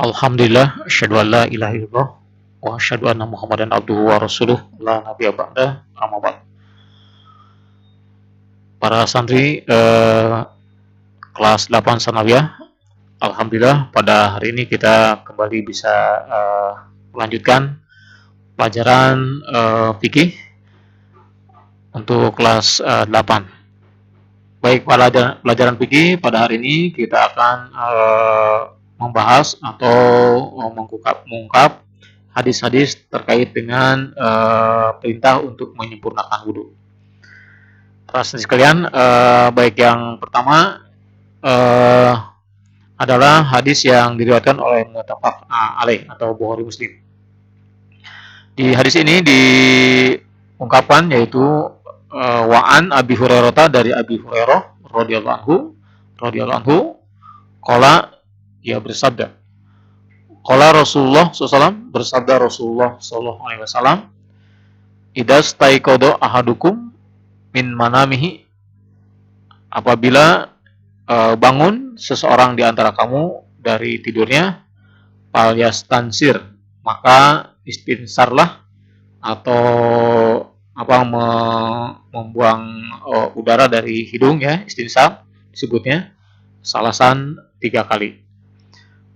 Alhamdulillah, asyhadu an la ilaha illallah wa asyhadu anna Muhammadan abduhu wa rasuluh la nabiyya ba'da amma ba'd. Para santri kelas 8 sanawiyah, alhamdulillah pada hari ini kita kembali bisa melanjutkan pelajaran fikih untuk kelas 8. Baik, pelajaran fikih pada hari ini kita akan membahas atau mengungkap hadis-hadis terkait dengan perintah untuk menyempurnakan wudhu. Terus sekalian, baik yang pertama adalah hadis yang diriwayatkan oleh muttafaq alaih atau Bukhari Muslim. Di hadis ini diungkapkan yaitu wa'an Abi Hurairah, dari Abi Hurairah radhiyallahu anhu qala, ia bersabda, qala Rasulullah SAW, bersabda Rasulullah SAW, idas taikodo ahadukum min manamihi, apabila bangun seseorang di antara kamu dari tidurnya, fal yastansir, maka istinsarlah atau membuang udara dari hidung, ya, istinsar disebutnya salasan 3 kali.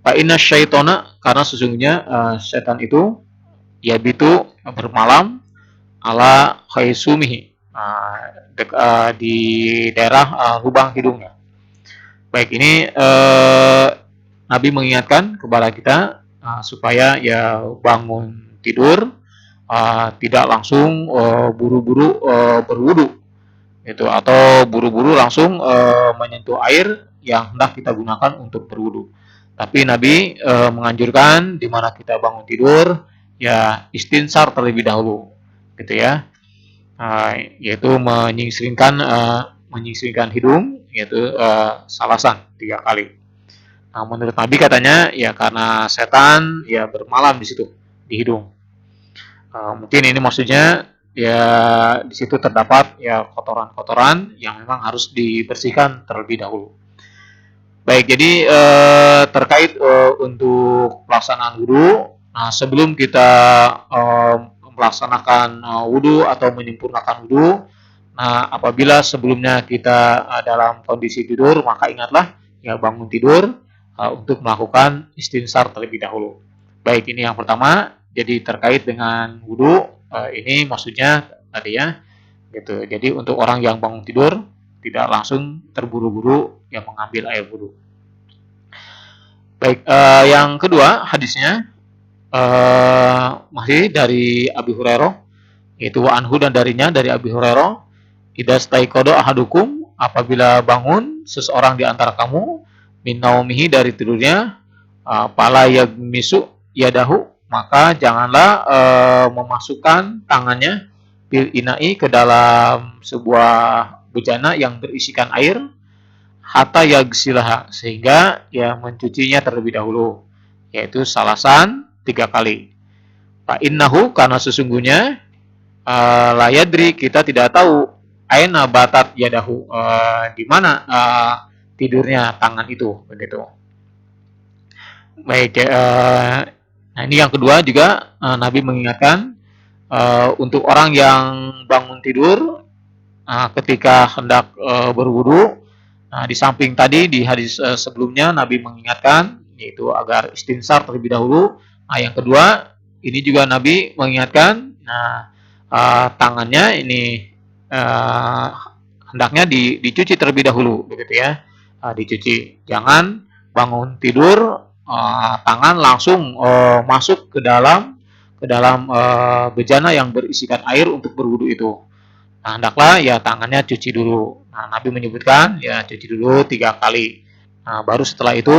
Fa inna syaitona, karena sesungguhnya setan itu yabitu bermalam ala khaisumihi, di daerah lubang hidungnya. Baik, ini Nabi mengingatkan kepada kita supaya ya bangun tidur tidak langsung buru-buru berwudu itu, atau buru-buru langsung menyentuh air yang hendak kita gunakan untuk berwudu. Tapi Nabi menganjurkan di mana kita bangun tidur ya istinsar terlebih dahulu, gitu ya, yaitu menyingsingkan hidung, yaitu salasan 3 kali. Nah, menurut Nabi katanya ya karena setan ya bermalam di situ di hidung. Mungkin ini maksudnya ya di situ terdapat ya kotoran-kotoran yang memang harus dibersihkan terlebih dahulu. Baik, jadi terkait untuk pelaksanaan wudhu, nah sebelum kita melaksanakan wudhu atau menyempurnakan wudhu, nah apabila sebelumnya kita dalam kondisi tidur, maka ingatlah ya bangun tidur untuk melakukan istinsar terlebih dahulu. Baik, ini yang pertama. Jadi terkait dengan wudhu, ini maksudnya tadi ya, gitu. Jadi untuk orang yang bangun tidur tidak langsung terburu-buru yang mengambil air wudhu. Baik, yang kedua hadisnya masih dari Abi Hurairah, yaitu anhu, dan darinya dari Abi Hurairah, idas taikodo ahadukum, apabila bangun seseorang di antara kamu, min naumihi, dari tidurnya, pala yagmisu yadahu, maka janganlah memasukkan tangannya bil inai, ke dalam sebuah bejana yang berisikan air, hatta yagsilaha, sehingga ya mencucinya terlebih dahulu, yaitu salasan 3 kali. Fa innahu, karena sesungguhnya la yadri, kita tidak tahu, aina batat yadahu, di mana tidurnya tangan itu, begitu. Baik, nah ini yang kedua juga Nabi mengingatkan untuk orang yang bangun tidur ketika hendak berwudu. Nah, di samping tadi di hadis sebelumnya Nabi mengingatkan yaitu agar istinsar terlebih dahulu. Nah, yang kedua ini juga Nabi mengingatkan, nah tangannya ini hendaknya dicuci terlebih dahulu, begitu ya. Dicuci, jangan bangun tidur tangan langsung masuk ke dalam bejana yang berisikan air untuk berwudu itu. Nah, hendaklah ya tangannya cuci dulu. Nah, Nabi menyebutkan ya cuci dulu 3 kali. Nah, baru setelah itu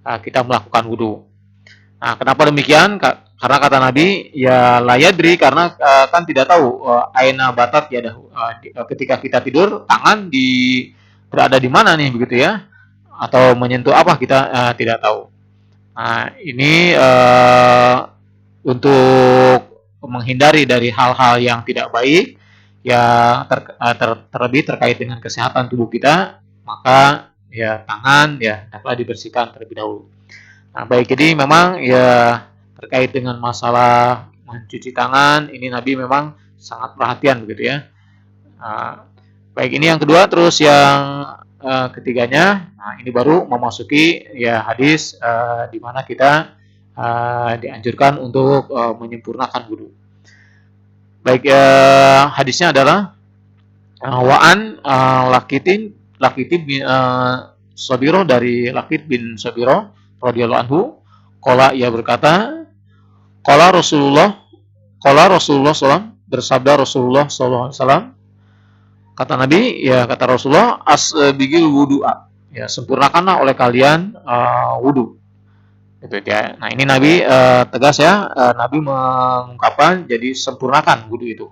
kita melakukan wudhu. Nah, kenapa demikian? Karena kata Nabi ya layadri, karena kan tidak tahu aina batat ya ketika kita tidur tangan berada di mana nih, begitu ya, atau menyentuh apa, kita tidak tahu. Nah, ini untuk menghindari dari hal-hal yang tidak baik ya, terlebih terkait dengan kesehatan tubuh kita, maka ya tangan ya hendaklah dibersihkan terlebih dahulu. Nah, baik, jadi memang ya terkait dengan masalah mencuci tangan ini Nabi memang sangat perhatian begitu ya. Nah, baik, ini yang kedua. Terus yang ketiganya, nah ini baru memasuki ya hadis di mana kita dianjurkan untuk menyempurnakan wudhu. Baik, hadisnya adalah Waan Lakitin bin Sabiro, dari Lakit bin Sabiro radhiyallahu anhu, qala, ia berkata, qala Rasulullah SAW, bersabda Rasulullah SAW, kata Nabi, ya kata Rasulullah, asbigil wudu'a, ya sempurnakanlah oleh kalian wudu. Gitu ya. Nah ini Nabi tegas ya, Nabi mengungkapkan jadi sempurnakan wudu itu.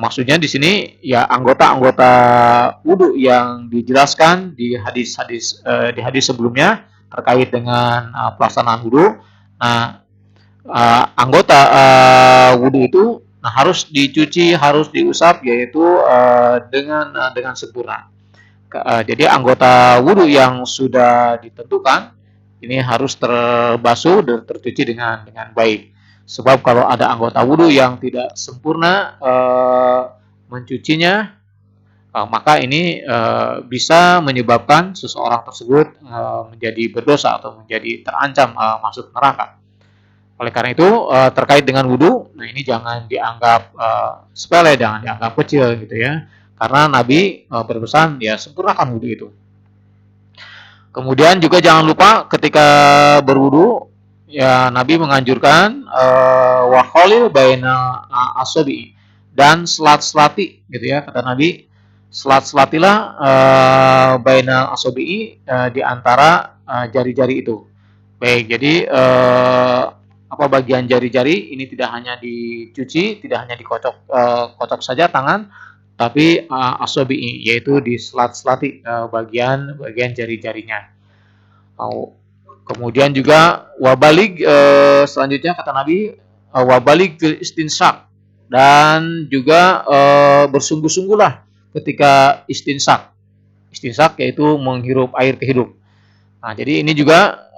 Maksudnya di sini ya anggota-anggota wudhu yang dijelaskan di hadis sebelumnya terkait dengan pelaksanaan wudhu. Nah, anggota wudhu itu harus dicuci, harus diusap, yaitu dengan sempurna. Jadi anggota wudhu yang sudah ditentukan ini harus terbasuh dan tercuci dengan baik. Sebab kalau ada anggota wudhu yang tidak sempurna mencucinya, maka ini bisa menyebabkan seseorang tersebut menjadi berdosa atau menjadi terancam masuk neraka. Oleh karena itu terkait dengan wudhu, nah ini jangan dianggap sepele, jangan dianggap kecil gitu ya. Karena Nabi berpesan ya sempurnakan wudhu itu. Kemudian juga jangan lupa ketika berwudu ya Nabi menganjurkan wa khalil baina asabi, dan selat-selati gitu ya, kata Nabi, selat-selatilah baina asabi di antara jari-jari itu. Baik, jadi apa bagian jari-jari ini tidak hanya dicuci, tidak hanya dikocok kocok saja tangan, tapi asabi, yaitu di selat-selati bagian jari-jarinya. Kemudian juga wabalik, selanjutnya kata Nabi, wabalik ke istinsak, dan juga bersungguh-sungguhlah ketika istinsak. Istinsak yaitu menghirup air ke hidung. Nah, jadi ini juga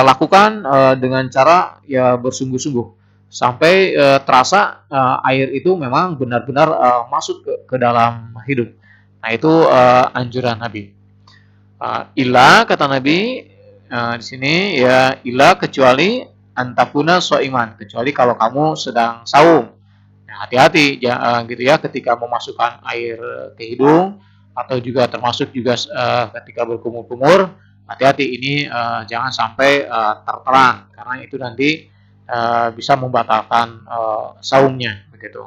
lakukan dengan cara ya bersungguh-sungguh sampai terasa air itu memang benar-benar masuk ke dalam hidung. Nah, itu anjuran Nabi. Illa, kata Nabi di sini ya, illa kecuali antakuna soiman, kecuali kalau kamu sedang saum. Nah, hati-hati gitu ya ketika memasukkan air ke hidung, atau juga termasuk juga ketika berkumur-kumur, hati-hati ini jangan sampai tertelan, karena itu nanti bisa membatalkan saumnya begitu.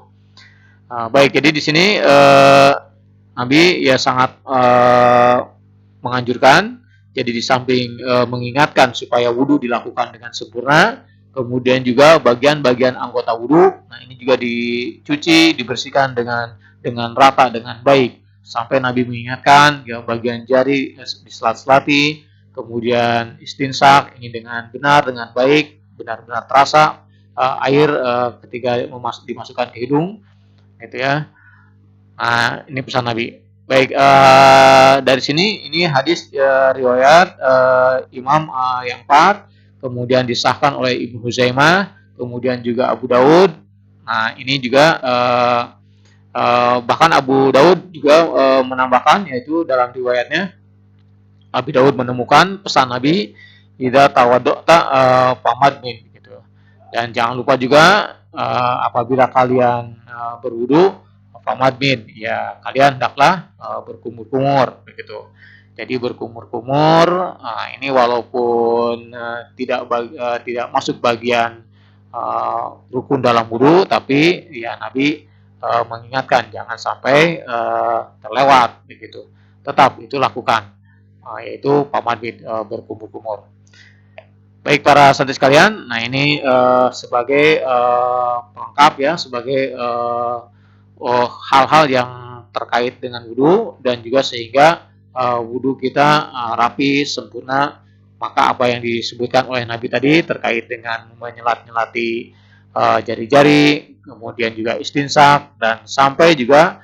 Baik, jadi di sini Nabi ya sangat menganjurkan, jadi di samping mengingatkan supaya wudhu dilakukan dengan sempurna, kemudian juga bagian-bagian anggota wudhu, nah ini juga dicuci, dibersihkan dengan rata, dengan baik, sampai Nabi mengingatkan ya bagian jari diselat-selati, kemudian istinsak ini dengan benar, dengan baik, benar-benar terasa air ketika dimasukkan ke hidung, gitu ya. Nah, ini pesan Nabi. Baik, dari sini ini hadis riwayat Imam yang 4, kemudian disahkan oleh Ibnu Huzaimah, kemudian juga Abu Daud. Nah, ini juga bahkan Abu Daud juga menambahkan, yaitu dalam riwayatnya Abu Daud menemukan pesan Nabi, idza tawadda'ta famadmin gitu. Dan jangan lupa juga apabila kalian berwudu, famadmin, ya kalian hendaklah berkumur-kumur begitu. Jadi berkumur-kumur ini walaupun tidak masuk bagian rukun dalam wudu, tapi ya Nabi mengingatkan jangan sampai terlewat begitu. Tetap itu lakukan, yaitu pamadmin, berkumur-kumur. Baik para santri sekalian, nah ini sebagai pelengkap ya, sebagai hal-hal yang terkait dengan wudhu, dan juga sehingga wudhu kita rapi, sempurna. Maka apa yang disebutkan oleh Nabi tadi terkait dengan menyelat-nyelati jari-jari, kemudian juga istinsak, dan sampai juga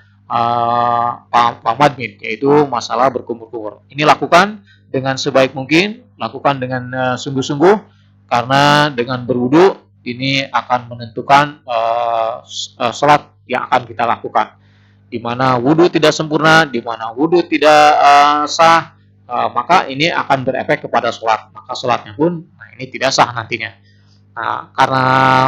pamadmin, yaitu masalah berkumur-kumur. Ini lakukan dengan sebaik mungkin, lakukan dengan sungguh-sungguh, karena dengan berwudu ini akan menentukan sholat yang akan kita lakukan. Di mana wudu tidak sempurna, di mana wudu tidak sah, maka ini akan berefek kepada sholat. Maka sholatnya pun ini tidak sah nantinya. Nah, karena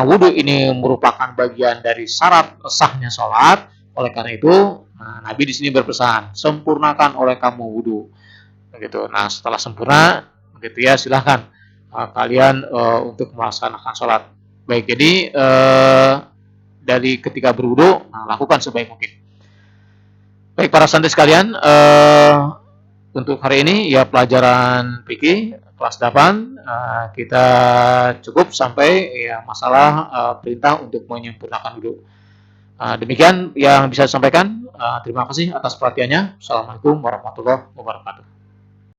wudu ini merupakan bagian dari syarat sahnya sholat, oleh karena itu, Nabi di sini berpesan, sempurnakan oleh kamu wudu. Begitu. Nah, setelah sempurna, begitu ya, silahkan kalian untuk melaksanakan sholat. Baik, jadi dari ketika berwudu, lakukan sebaik mungkin. Baik para santri sekalian, untuk hari ini ya pelajaran fikih kelas 8 kita cukup sampai ya masalah perintah untuk menyempurnakan wudu. Demikian yang bisa saya sampaikan. Terima kasih atas perhatiannya. Assalamualaikum warahmatullahi wabarakatuh.